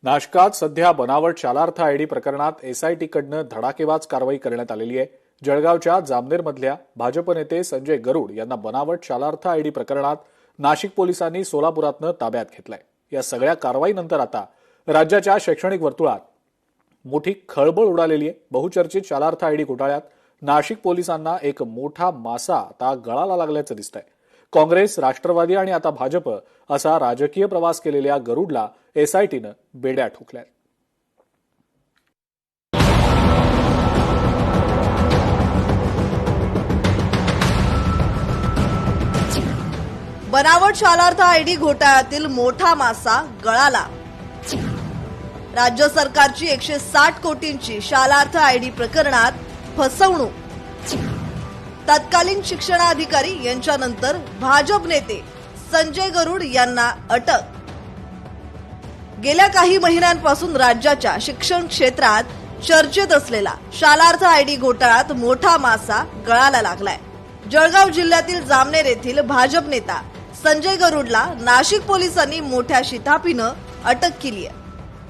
नाशकात सध्या बनावट शालार्थ आयडी प्रकरणात एसआयटीकडनं धडाकेबाज कारवाई करण्यात आलेली आहे। जळगावच्या जामनेरमधल्या भाजप नेते संजय गरुड यांना बनावट शालार्थ आयडी प्रकरणात नाशिक पोलिसांनी सोलापुरातनं ताब्यात घेतलंय। या सगळ्या कारवाईनंतर आता राज्याच्या शैक्षणिक वर्तुळात मोठी खळबळ उडालेली आहे। बहुचर्चित शालार्थ आयडी घोटाळ्यात नाशिक पोलिसांना एक मोठा मासा आता गळाला लागल्याचं दिसतंय। काँग्रेस, राष्ट्रवादी आणि आता भाजप असा राजकीय प्रवास केलेल्या गरुडला एसआयटीनं बेड्या ठोकल्या। बनावट शालार्थ आयडी घोटाळ्यातील मोठा मासा गळाला। राज्य सरकारची 160 कोटींची शालार्थ आयडी प्रकरणात फसवणूक। तत्कालीन शिक्षणाधिकारी यांच्यानंतर भाजप नेते संजय गरुड यांना अटक। गेल्या काही महिन्यांपासून राज्याच्या शिक्षण क्षेत्रात चर्चेत असलेला शालार्थ आयडी घोटाळ्यात मोठा मासा गळाला लागलाय। जळगाव जिल्ह्यातील जामनेर येथील भाजप नेता संजय गरुडला नाशिक पोलिसांनी मोठ्या शिताफीनं अटक केली आहे।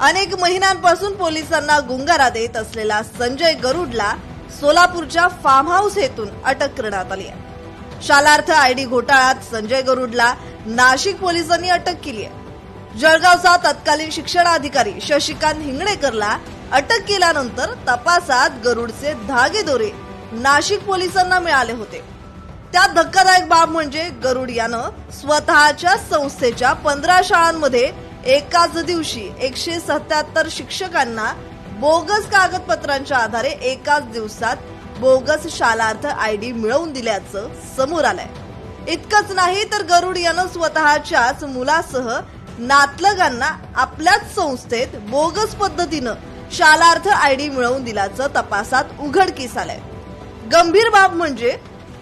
अनेक महिन्यांपासून पोलिसांना गुंगारा देत असलेला संजय गरुडला सोलापूरच्या फार्म हाऊस येथून अटक करण्यात आली आहे। शालार्थ आयडी घोटाळ्यात संजय गरुडला नाशिक पोलिसांनी अटक केली आहे। जळगावचा तत्कालीन शिक्षणाधिकारी शशिकांत हिंगणेकरला अटक केल्यानंतर तपासात गरुडचे धागेदोरे नाशिक पोलिसांना मिळाले होते। त्यात धक्कादायक बाब म्हणजे गरुड यानं स्वतःच्या संस्थेच्या 15 शाळांमध्ये एकाच दिवशी 177 शिक्षकांना बोगस कागदपत्रांच्या आधारे एकाच दिवसात बोगस शालार्थ आयडी मिळवून दिल्याचं समोर आलंय। इतकंच नाही तर गरुड यानं स्वतःच्याच मुलासह नातलगांना आपल्याच संस्थेत बोगस पद्धतीनं शालार्थ आयडी मिळवून दिल्याचं तपासात उघडकीस आलंय। गंभीर बाब म्हणजे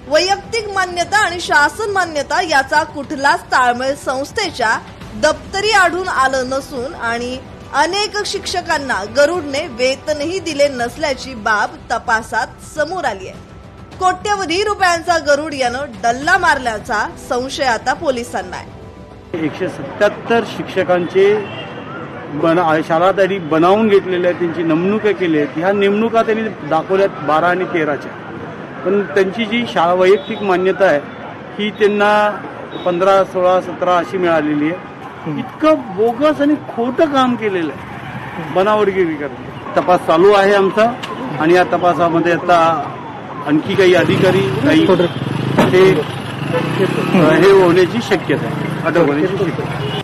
वैयक्तिक मान्यता आणि शासन मान्यता याचा कुठलाच ताळमेळ संस्थेच्या दप्तरी आढळून आलं नसून आणि अनेक शिक्षकांना गरुडने वेतनही दिले नसल्याची बाब तपासात समोर आली आहे। कोट्यवधी रुपयांचा गरुड यानं डल्ला मारल्याचा संशय आता पोलिसांना आहे। 177 शिक्षकांचे शालार्थ आयडी बनवून घेतलेल्या त्यांची नेमणुका केली आहेत। ह्या नेमणुका त्यांनी दाखवल्यात 12 आणि 13च्या, पण त्यांची जी शाळा वैयक्तिक मान्यता आहे ही त्यांना 15, 16, 17 अशी मिळालेली आहे। इतकं बोगस आणि खोटं काम केलेलं आहे, बनावटगिरी करते। तपास चालू आहे आमचा आणि या तपासामध्ये आता आणखी काही अधिकारी हे होण्याची शक्यता आहे, अटक होण्याची शक्यता आहे।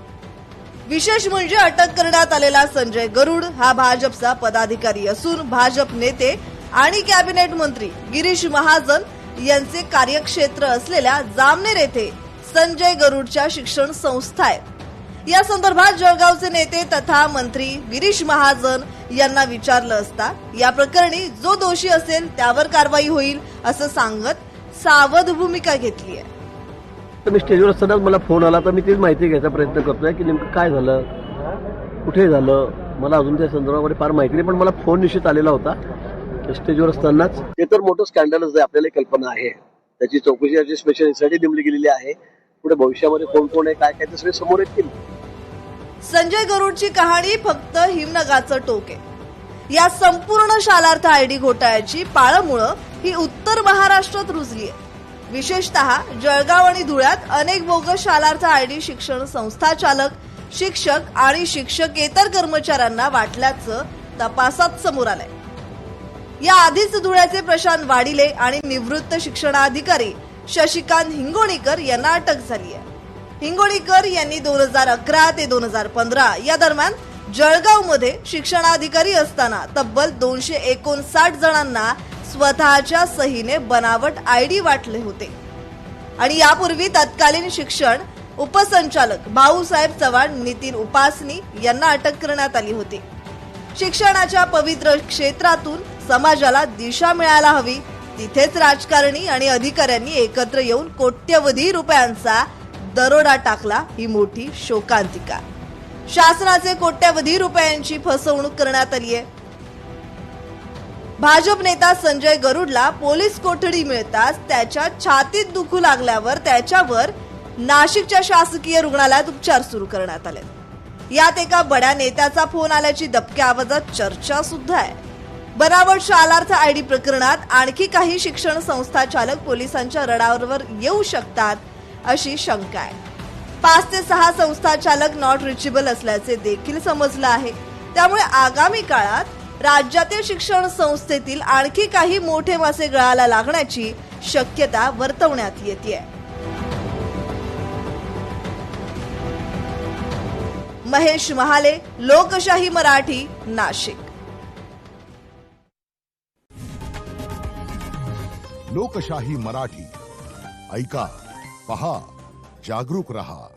विशेष म्हणजे अटक करण्यात आलेला संजय गरुड हा भाजपचा पदाधिकारी असून भाजप नेते आणि कॅबिनेट मंत्री गिरीश महाजन यांचे कार्यक्षेत्र असलेल्या जामनेर येथे संजय गरुडच्या शिक्षण संस्था आहेत। या संदर्भात जळगावचे नेते तथा मंत्री गिरीश महाजन यांना विचारलं असता या प्रकरणी जो दोषी असेल त्यावर कारवाई होईल असं सांगत सावध भूमिका घेतली आहे। तर मी स्टेजवर असतानाच मला फोन आला, तर मी तीच माहिती घ्यायचा प्रयत्न करतोय की नेमकं काय झालं, कुठे झालं। मला अजून त्या संदर्भामध्ये फार माहिती नाही, पण मला फोन निश्चित आलेला होता स्टेजवर असतानाच। ते तर मोठं स्कॅन्डलच आहे, आपल्याला कल्पना आहे। त्याची चौकशी स्पेशल एसआयटी नेमली गेलेली आहे। पुढे भविष्यामध्ये कोण कोण आहे, काय काय ते सगळे समोर येतील। संजय गरुडची कहाणी फक्त हिमनगाचं टोक आहे। या संपूर्ण शालार्थ आयडी घोटाळ्याची पाळंमुळं ही उत्तर महाराष्ट्रात रुजली आहे। विशेषतः जळगाव आणि धुळ्यात अनेक बोगस शालार्थ आयडी शिक्षण संस्था चालक, शिक्षक आणि शिक्षकेतर कर्मचाऱ्यांना वाटल्याचं तपासात समोर आलंय। या आधीच धुळ्याचे प्रशांत वाडिले आणि निवृत्त शिक्षणाधिकारी शशिकांत हिंगोणीकर यांना अटक झाली आहे। हिंगोणीकर यांनी 2011 ते 2015 या दरम्यान जळगावमध्ये शिक्षणाधिकारी असताना तब्बल 259 जणांना स्वतःच्या सहीने बनावट आयडी वाटले होते आणि यापूर्वी तत्कालीन शिक्षण उपसंचालक भाऊसाहेब चव्हाण, नितीन उपासनी यांना अटक करण्यात आली होती। शिक्षणाच्या पवित्र क्षेत्रातून समाजाला दिशा मिळायला हवी, तिथेच राजकारणी आणि अधिकाऱ्यांनी एकत्र येऊन कोट्यवधी रुपयांचा दरोडा टाकला, ही मोठी शोकांतिका। शासनाचे कोट्यवधी रुपयांची फसवणूक करण्यात आली आहे। भाजप नेता संजय गरुडला पोलीस कोठडी मिळताच त्याच्या छातीत दुखू लागल्यावर त्याच्यावर नाशिकच्या शासकीय रुग्णालयात उपचार सुरू करण्यात आले। यात एका बड्या नेत्याचा फोन आल्याची दबक्या आवाजात चर्चा सुद्धा आहे. बनावट शालार्थ आयडी प्रकरणात आणखी काही शिक्षण संस्था चालक पोलिसांच्या रडारवर येऊ शकतात अशी शंका आहे. 5 ते 6 संस्था चालक नॉट रिचेबल असल्याचे देखील समजलं आहे. त्यामुळे आगामी काळात राज्यातील शिक्षण संस्थेतील आणखी काही मोठे मासे गळाला लागण्याची शक्यता वर्तवण्यात येते. महेश महाले, लोकशाही मराठी, नाशिक. लोकशाही मराठी ऐका, पहा, जागरूक रहा.